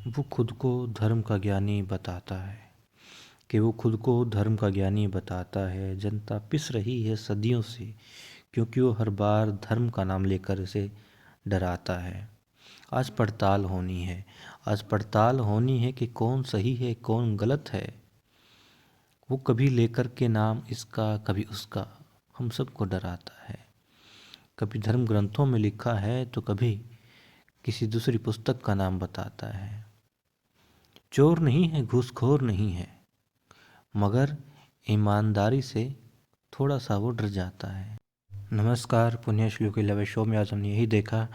वो खुद को धर्म का ज्ञानी बताता है कि वो खुद को धर्म का ज्ञानी बताता है। जनता पिस रही है सदियों से, क्योंकि वो हर बार धर्म का नाम लेकर इसे डराता है। आज पड़ताल होनी है, आज पड़ताल होनी है कि कौन सही है कौन गलत है। वो कभी लेकर के नाम इसका कभी उसका हम सबको डराता है। कभी धर्म ग्रंथों में लिखा है तो कभी किसी दूसरी पुस्तक का नाम बताता है। चोर नहीं है, घूसखोर नहीं है, मगर ईमानदारी से थोड़ा सा वो डर जाता है। नमस्कार, पुण्यश्लोक के लवे शो में आज हमने यही देखा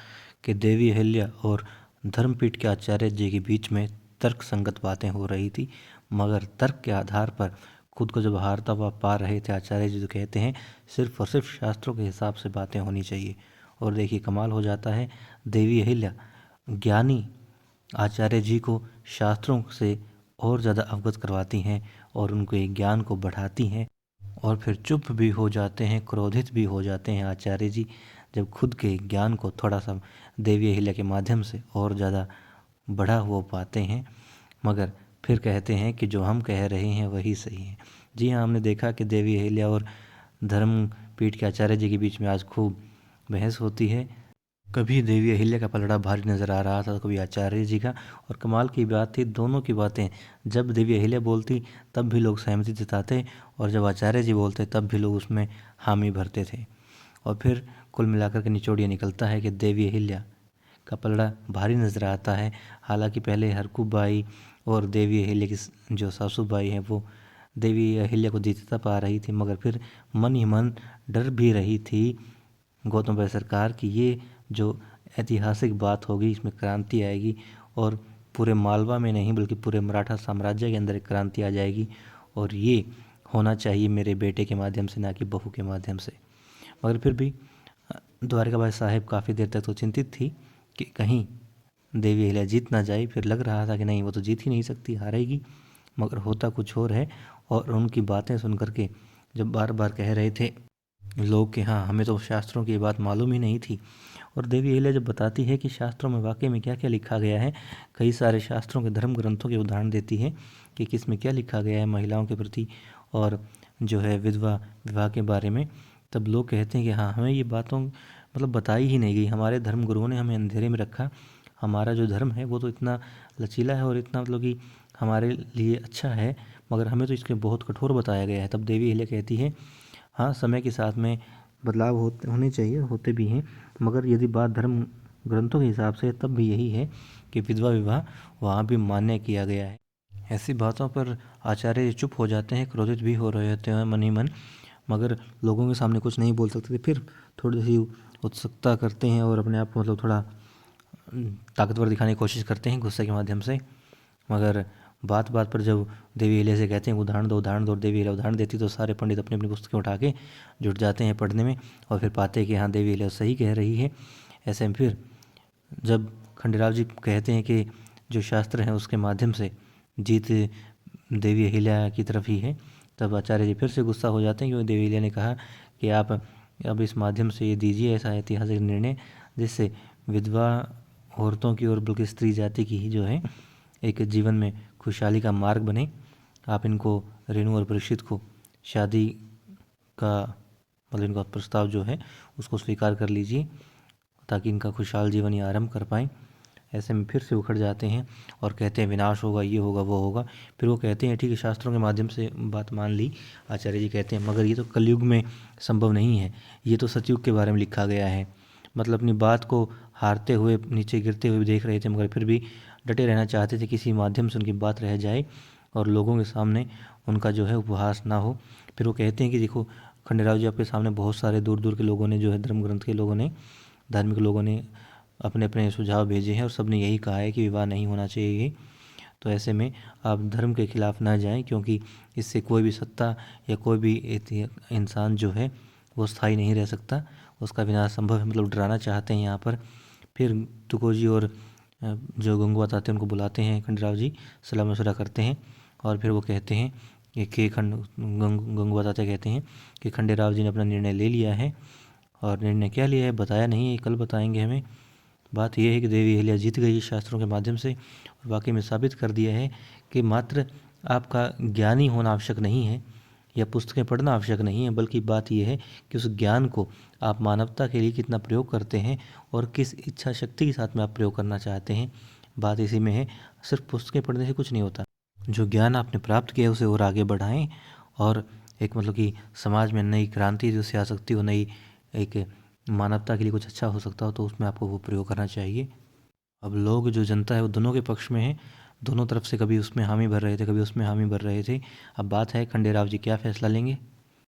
कि देवी अहिल्या और धर्मपीठ के आचार्य जी के बीच में तर्क संगत बातें हो रही थी, मगर तर्क के आधार पर खुद को जब हारता हुआ पा रहे थे आचार्य जी तो कहते हैं सिर्फ और सिर्फ शास्त्रों के हिसाब से बातें होनी चाहिए। और देखिए कमाल हो जाता है, देवी अहिल्या ज्ञानी आचार्य जी को शास्त्रों से और ज़्यादा अवगत करवाती हैं और उनके ज्ञान को बढ़ाती हैं। और फिर चुप भी हो जाते हैं, क्रोधित भी हो जाते हैं आचार्य जी जब खुद के ज्ञान को थोड़ा सा देवी अहिल्या के माध्यम से और ज़्यादा बढ़ा हुआ पाते हैं। मगर फिर कहते हैं कि जो हम कह रहे हैं वही सही है। जी हाँ, हमने देखा कि देवी अहिल्या और धर्मपीठ के आचार्य जी के बीच में आज खूब बहस होती है। कभी देवी अहिल्या का पलड़ा भारी नजर आ रहा था तो कभी आचार्य जी का। और कमाल की बात थी, दोनों की बातें जब देवी अहिल्या बोलती तब भी लोग सहमति जताते और जब आचार्य जी बोलते तब भी लोग उसमें हामी भरते थे। और फिर कुल मिलाकर के निचोड़ ये निकलता है कि देवी अहिल्या का पलड़ा भारी नजर आता है। हालांकि पहले हरकू बाई और देवी अहिल्या की जो सासू बाई हैं वो देवी अहिल्या को जीतता पा रही थी, मगर फिर मन ही मन डर भी रही थी गौतम भाई सरकार की ये जो ऐतिहासिक बात होगी इसमें क्रांति आएगी और पूरे मालवा में नहीं बल्कि पूरे मराठा साम्राज्य के अंदर एक क्रांति आ जाएगी। और ये होना चाहिए मेरे बेटे के माध्यम से, ना कि बहू के माध्यम से। मगर फिर भी द्वारकाबाई साहेब काफ़ी देर तक तो चिंतित थी कि कहीं देवी अहिल्या जीत ना जाए। फिर लग रहा था कि नहीं, वो तो जीत ही नहीं सकती, हारेगी। मगर होता कुछ और है। और उनकी बातें सुन करके जब बार बार कह रहे थे लोग कि हाँ हमें तो शास्त्रों की बात मालूम ही नहीं थी, और देवी अहिल्या जब बताती है कि शास्त्रों में वाकई में क्या क्या लिखा गया है, कई सारे शास्त्रों के धर्म ग्रंथों के उदाहरण देती है कि किस में क्या लिखा गया है महिलाओं के प्रति और जो है विधवा विवाह के बारे में, तब लोग कहते हैं कि हाँ हमें ये बातों मतलब बताई ही नहीं गई, हमारे धर्म गुरुओं ने हमें अंधेरे में रखा। हमारा जो धर्म है वो तो इतना लचीला है और इतना मतलब कि हमारे लिए अच्छा है, मगर हमें तो इसके बहुत कठोर बताया गया है। तब देवी अहिल्या कहती है हाँ समय के साथ में बदलाव होने चाहिए, होते भी हैं, मगर यदि बात धर्म ग्रंथों के हिसाब से तब भी यही है कि विधवा विवाह वहाँ भी मान्य किया गया है। ऐसी बातों पर आचार्य चुप हो जाते हैं, क्रोधित भी हो रहे होते हैं मन ही मन, मगर लोगों के सामने कुछ नहीं बोल सकते थे। फिर थोड़ी सी उत्सुकता करते हैं और अपने आप को मतलब थोड़ा ताकतवर दिखाने की कोशिश करते हैं गुस्से के माध्यम से। मगर बात बात पर जब देवी अहिल्या से कहते हैं उदाहरण दो उदाहरण दो, देवी अहिल्या उदाहरण देती तो सारे पंडित अपनी अपनी पुस्तकें उठा के जुट जाते हैं पढ़ने में और फिर पाते हैं कि हाँ देवी अहिल्या सही कह रही है। ऐसे में फिर जब खंडेराव जी कहते हैं कि जो शास्त्र हैं उसके माध्यम से जीत देवी अहिल्या की तरफ ही है, तब आचार्य जी फिर से गुस्सा हो जाते हैं क्योंकि देवी अहिल्या ने कहा कि आप अब इस माध्यम से ये दीजिए ऐसा ऐतिहासिक निर्णय जिससे विधवा औरतों की और बल्कि स्त्री जाति की ही जो है एक जीवन में खुशहाली का मार्ग बने। आप इनको रेणु और परीक्षित को शादी का मतलब इनका प्रस्ताव जो है उसको स्वीकार कर लीजिए ताकि इनका खुशहाल जीवन ये आरंभ कर पाएँ। ऐसे में फिर से उखड़ जाते हैं और कहते हैं विनाश होगा, ये होगा, वो होगा। फिर वो कहते हैं ठीक है शास्त्रों के माध्यम से बात मान ली। आचार्य जी कहते हैं मगर ये तो कलयुग में संभव नहीं है, ये तो सतयुग के बारे में लिखा गया है। मतलब अपनी बात को हारते हुए नीचे गिरते हुए देख रहे थे, मगर फिर भी डटे रहना चाहते थे, किसी माध्यम से उनकी बात रह जाए और लोगों के सामने उनका जो है उपहास ना हो। फिर वो कहते हैं कि देखो खंडेराव जी आपके सामने बहुत सारे दूर दूर के लोगों ने जो है धर्म ग्रंथ के लोगों ने धार्मिक लोगों ने अपने अपने सुझाव भेजे हैं और सब ने यही कहा है कि विवाह नहीं होना चाहिए। तो ऐसे में आप धर्म के खिलाफ ना जाएं क्योंकि इससे कोई भी सत्ता या कोई भी इंसान जो है वो स्थायी नहीं रह सकता, उसका विनाश संभव है। मतलब डराना चाहते हैं यहाँ पर। फिर तुकोजी और जो गंगूबात आते हैं उनको बुलाते हैं, खंडेराव जी सलाह मशवरा करते हैं और फिर वो कहते हैं कि गंगूबात आते कहते हैं कि खंडेराव जी ने अपना निर्णय ले लिया है। और निर्णय क्या लिया है बताया नहीं है, कल बताएंगे हमें। बात यह है कि देवी अहिल्या जीत गई शास्त्रों के माध्यम से और वाकई में साबित कर दिया है कि मात्र आपका ज्ञानी होना आवश्यक नहीं है या पुस्तकें पढ़ना आवश्यक नहीं है, बल्कि बात यह है कि उस ज्ञान को आप मानवता के लिए कितना प्रयोग करते हैं और किस इच्छा शक्ति के साथ में आप प्रयोग करना चाहते हैं। बात इसी में है। सिर्फ पुस्तकें पढ़ने से कुछ नहीं होता। जो ज्ञान आपने प्राप्त किया है उसे और आगे बढ़ाएं और एक मतलब कि समाज में नई क्रांति जो से आ सकती हो, नई एक मानवता के लिए कुछ अच्छा हो सकता हो, तो उसमें आपको वो प्रयोग करना चाहिए। अब लोग जो जनता है वो दोनों के पक्ष में है, दोनों तरफ से कभी उसमें हामी भर रहे थे, कभी उसमें हामी भर रहे थे। अब बात है खंडेराव जी क्या फैसला लेंगे।